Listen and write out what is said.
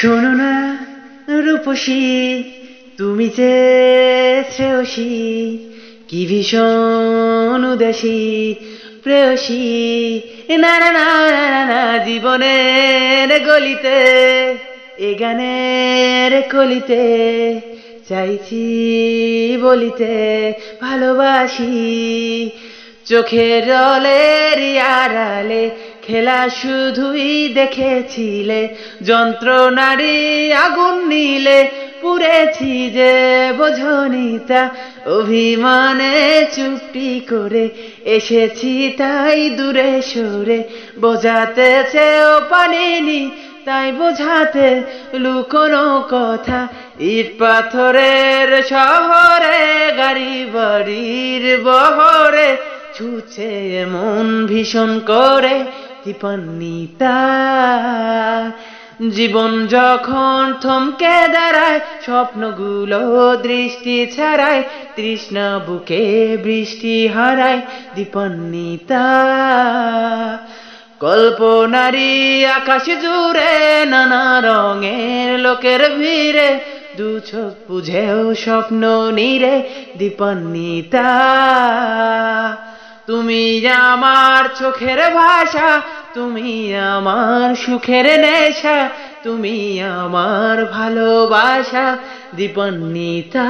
শোনো না রূপসী, তুমি যে শ্রেয়সী, কি ভীষণ উদাসী প্রেয়সী। না না না না না না, জীবনের গলিতে এ গানের কলিতে চাইছি বলিতে ভালোবাসি। চোখের জলের আড়ালে খেলা শুধুই দেখেছিলে, যন্ত্রণারই আগুন নিলে পুড়েছি যে বোঝনি তা। অভিমানে চুপটি করে এসেছি তাই দূরে সরে, বোঝাতে চেয়েও পারিনি তাই বোঝাতে লুকোনো কথা। ইট পাথরের শহরে গাড়ি বাড়ির বহরে ছুঁছে মন ভীষণ করে দীপান্বিতা। জীবন যখন থমকে দাঁড়ায়, স্বপ্নগুলো দৃষ্টি ছাড়ায়, তৃষ্ণা বুকে বৃষ্টি হারায় দীপান্বিতা। কল্পনারি আকাশ জুড়ে নানা রঙের লোকের ভিড়ে, দু চোখ বুঝেও স্বপ্ন নীরে দীপান্বিতা। তুমি আমার চোখের ভাষা, তুমি আমার সুখের নেশা, তুমি আমার ভালোবাসা দীপান্বিতা।